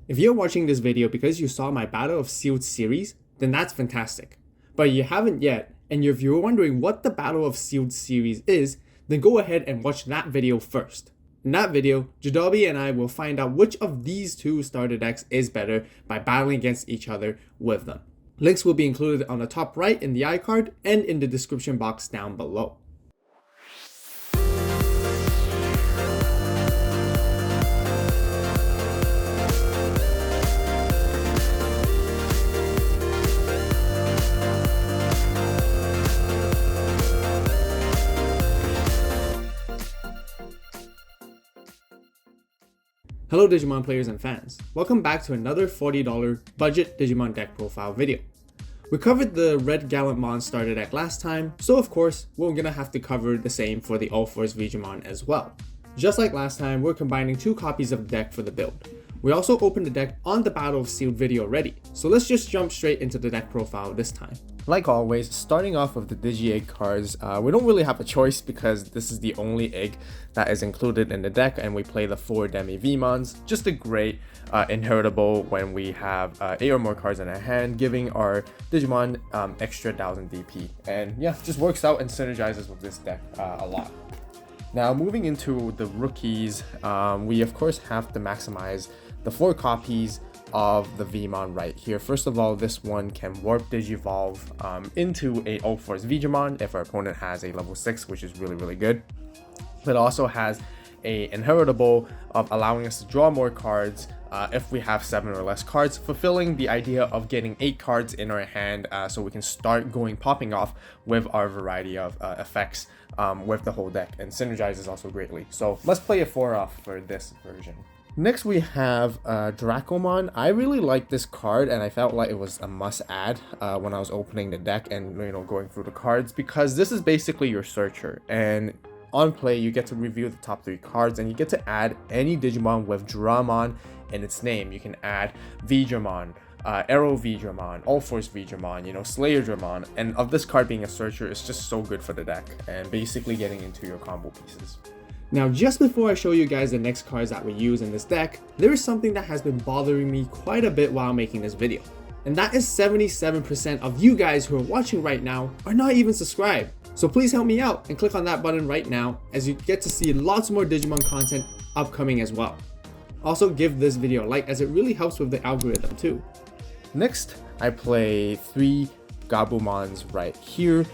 If you're watching this video because you saw my Battle of Sealed series, then that's fantastic. But if you haven't yet, and if you're wondering what the Battle of Sealed series is, then go ahead and watch that video first. In that video, Jadabi and I will find out which of these two starter decks is better by battling against each other with them. Links will be included on the top right in the iCard and in the description box down below. Hello Digimon players and fans, welcome back to another $40 budget Digimon deck profile video. We covered the red Gallantmon starter deck last time, so of course we're gonna have to cover the same for the UlforceVeedramon as well. Just like last time, we're combining 2 copies of the deck for the build. We also opened the deck on the Battle of Sealed video already, so let's just jump straight into the deck profile this time. Like always, starting off with the Digi-Egg cards, we don't really have a choice because this is the only egg that is included in the deck, and we play the 4 Demi-Vmons. Just a great inheritable when we have 8 or more cards in our hand, giving our Digimon extra 1000 DP. And yeah, just works out and synergizes with this deck a lot. Now moving into the rookies, we of course have to maximize the 4 copies of the Vmon right here. First of all, this one can warp Digivolve into a UlforceVeedramon if our opponent has a level 6, which is really good. It also has a inheritable of allowing us to draw more cards if we have 7 or less cards, fulfilling the idea of getting 8 cards in our hand so we can start popping off with our variety of effects with the whole deck, and synergizes also greatly. So let's play a 4 off for this version. Next we have Dracomon. I really like this card and I felt like it was a must add when I was opening the deck and going through the cards, because this is basically your searcher, and on play you get to review the top 3 cards and you get to add any Digimon with Dramon in its name. You can add Veedramon, AVAULT UlforceVeedramon, Slayer Dramon, and of this card being a searcher is just so good for the deck and basically getting into your combo pieces. Now, just before I show you guys the next cards that we use in this deck, there is something that has been bothering me quite a bit while making this video. And that is 77% of you guys who are watching right now are not even subscribed. So please help me out and click on that button right now, as you get to see lots more Digimon content upcoming as well. Also give this video a like, as it really helps with the algorithm too. Next, I play 3 Gabumons right here.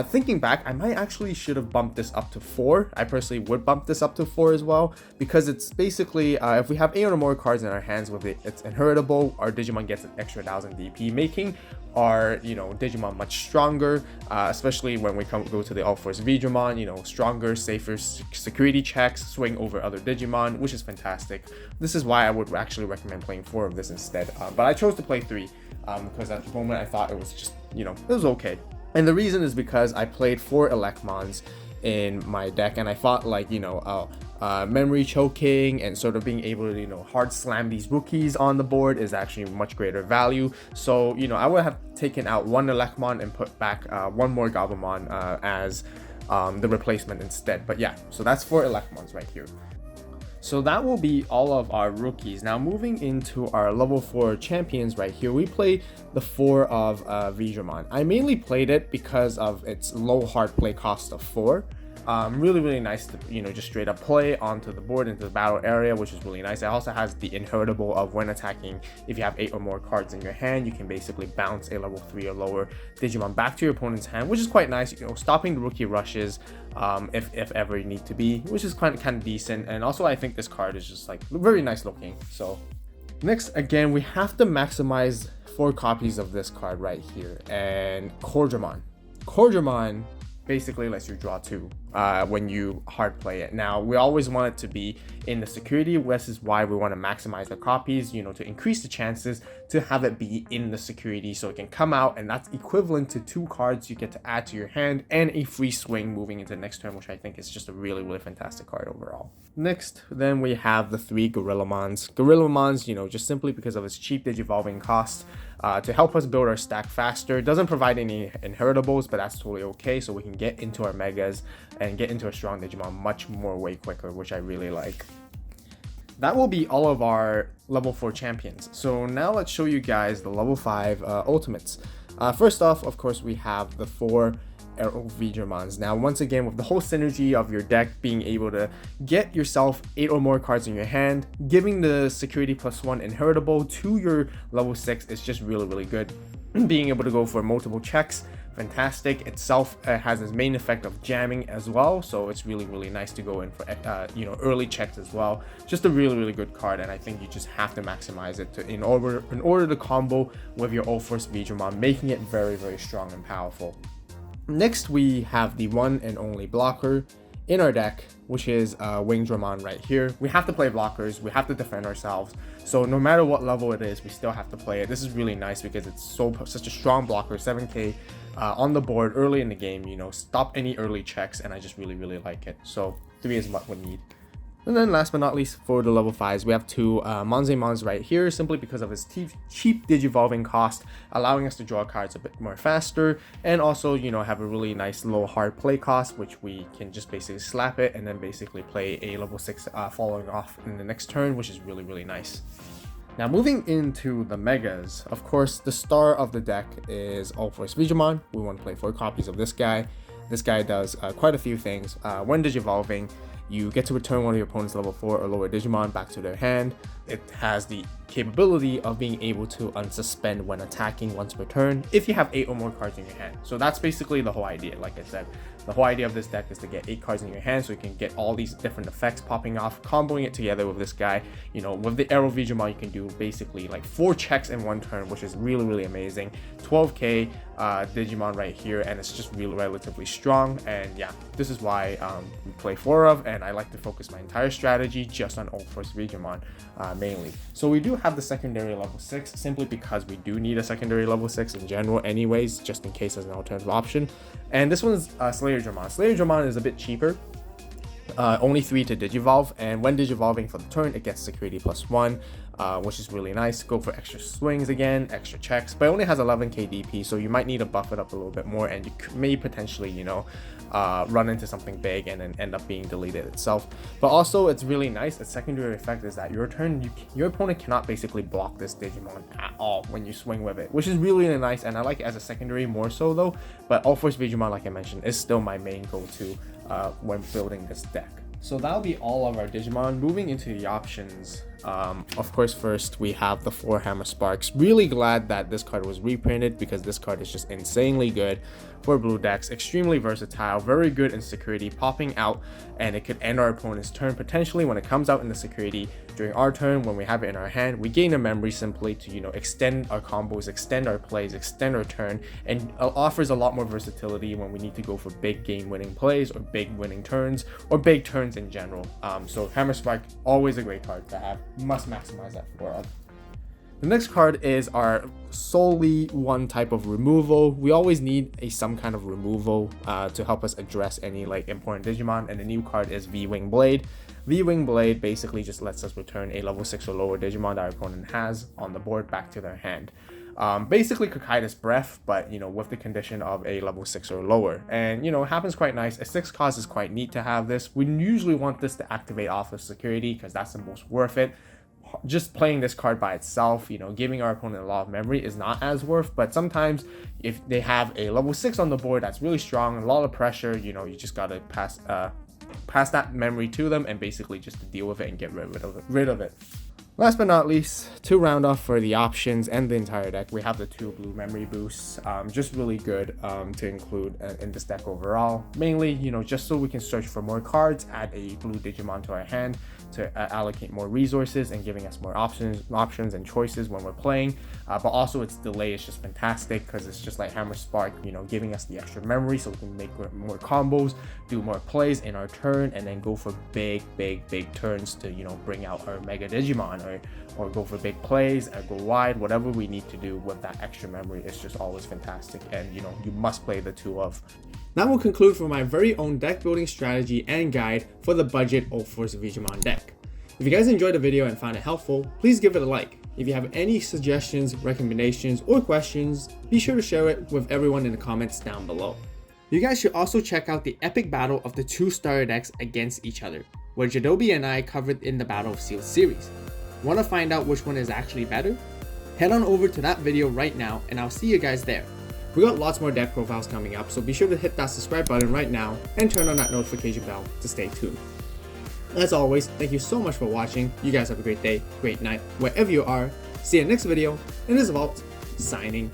Thinking back, I might actually should have bumped this up to 4. I personally would bump this up to 4 as well, because it's basically if we have 8 or more cards in our hands with it's inheritable, our Digimon gets an extra 1000 DP, making our Digimon much stronger, especially when we go to the UlforceVeedramon, stronger, safer security checks, swing over other Digimon, which is fantastic. This is why I would actually recommend playing 4 of this instead, but I chose to play 3 because at the moment I thought it was just it was okay. And the reason is because I played 4 Elecmons in my deck, and I thought memory choking and sort of being able to hard slam these rookies on the board is actually much greater value. So I would have taken out 1 Elecmon and put back 1 more Gabumon as the replacement instead. But yeah, so that's 4 Elecmons right here. So that will be all of our rookies. Now moving into our level 4 champions right here, we play the 4 of Veedramon. I mainly played it because of its low hard play cost of 4. Really nice to just straight up play onto the board into the battle area, which is really nice. It also has the inheritable of when attacking, if you have 8 or more cards in your hand, you can basically bounce a level 3 or lower Digimon back to your opponent's hand, which is quite nice, stopping the rookie rushes if ever you need to be, which is kind of decent. And also I think this card is just very nice looking. So next, again, we have to maximize 4 copies of this card right here, and Cordramon basically lets you draw 2 when you hard play it. Now, we always want it to be in the security. This is why we want to maximize the copies, to increase the chances to have it be in the security, so it can come out, and that's equivalent to 2 cards you get to add to your hand and a free swing moving into the next turn, which I think is just a really fantastic card overall. Next, then we have the 3 Gorillamons. Gorillamons, just simply because of its cheap digivolving cost, to help us build our stack faster. It doesn't provide any inheritables, but that's totally okay, so we can get into our megas and get into a strong Digimon way quicker, which I really like. That will be all of our level 4 champions. So now let's show you guys the level 5 ultimates. First off, of course, we have the 4 AVAULT. Now, once again, with the whole synergy of your deck being able to get yourself 8 or more cards in your hand, giving the security +1 inheritable to your level 6 is just really good. Being able to go for multiple checks, fantastic. Itself has its main effect of jamming as well, so it's really nice to go in for early checks as well. Just a really good card, and I think you just have to maximize it in order to combo with your UlforceVeedramon, making it very strong and powerful. Next, we have the one and only blocker in our deck, which is Wingdramon right here. We have to play blockers, we have to defend ourselves, so no matter what level it is, we still have to play it. This is really nice because it's such a strong blocker, 7k on the board early in the game, stop any early checks, and I just really like it. So 3 is what we need. And then last but not least, for the level 5s, we have 2 Monzemons right here, simply because of his cheap digivolving cost, allowing us to draw cards a bit more faster, and also, have a really nice low hard play cost, which we can just basically slap it and then basically play a level 6 following off in the next turn, which is really nice. Now, moving into the megas, of course, the star of the deck is UlforceVeedramon. We want to play 4 copies of this guy. This guy does quite a few things. When digivolving, you get to return one of your opponent's level 4 or lower Digimon back to their hand. It has the capability of being able to unsuspend when attacking once per turn if you have 8 or more cards in your hand. So that's basically the whole idea. Like I said, the whole idea of this deck is to get 8 cards in your hand so you can get all these different effects popping off, comboing it together with this guy. With the AVAULT, you can do basically like 4 checks in one turn, which is really amazing. 12k Digimon right here, and it's just really relatively strong. And yeah, this is why we play 4 of, and I like to focus my entire strategy just on UlforceVeedramon mainly. So we do have the secondary level 6 simply because we do need a secondary level 6 in general anyways, just in case as an alternative option. And this one's Slayerdramon. Slayerdramon is a bit cheaper. Only 3 to digivolve, and when digivolving for the turn, it gets security +1, which is really nice. Go for extra swings again, extra checks, but it only has 11k DP, so you might need to buff it up a little bit more, and you may potentially, run into something big and then end up being deleted itself. But also, it's really nice. Its secondary effect is that your opponent cannot basically block this Digimon at all when you swing with it, which is really nice, and I like it as a secondary more so though. But UlforceVeedramon, like I mentioned, is still my main go-to when building this deck. So that'll be all of our Digimon. Moving into the options, of course, first we have the 4 Hammer Sparks. Really glad that this card was reprinted because this card is just insanely good for blue decks. Extremely versatile, very good in security, popping out, and it could end our opponent's turn potentially when it comes out in the security. During our turn, when we have it in our hand, we gain a memory simply to extend our combos, extend our plays, extend our turn, and offers a lot more versatility when we need to go for big game winning plays or big winning turns or big turns in general. So Hammer Spark, always a great card to have. Must maximize that for us. The next card is our solely one type of removal. We always need some kind of removal to help us address any important Digimon, and the new card is V-Wing Blade. V-Wing Blade basically just lets us return a level 6 or lower Digimon that our opponent has on the board back to their hand. Basically Cocytus Breath, but with the condition of a level 6 or lower, and it happens quite nice. A 6 cost is quite neat to have this. We usually want this to activate off of security because that's the most worth it. Just playing this card by itself, giving our opponent a lot of memory is not as worth, but sometimes if they have a level 6 on the board that's really strong, a lot of pressure, you just gotta pass that memory to them and basically just to deal with it and get rid of it. Last but not least, to round off for the options and the entire deck, we have the 2 blue memory boosts. Just really good to include in this deck overall. Mainly, just so we can search for more cards, add a blue Digimon to our hand to allocate more resources and giving us more options and choices when we're playing. But also its delay is just fantastic because it's just like Hammer Spark, giving us the extra memory so we can make more combos, do more plays in our turn, and then go for big turns to bring out our Mega Digimon, or go for big plays, or go wide. Whatever we need to do with that extra memory is just always fantastic, and you must play the 2 of. That will conclude for my very own deck building strategy and guide for the budget UlforceVeedramon deck. If you guys enjoyed the video and found it helpful, please give it a like. If you have any suggestions, recommendations, or questions, be sure to share it with everyone in the comments down below. You guys should also check out the epic battle of the 2 starter decks against each other. which Adobe and I covered in the Battle of Seals series. Want to find out which one is actually better? Head on over to that video right now and I'll see you guys there. We got lots more deck profiles coming up, so be sure to hit that subscribe button right now and turn on that notification bell to stay tuned. As always, thank you so much for watching. You guys have a great day, great night, wherever you are. See you in the next video, and this is AVAULT, signing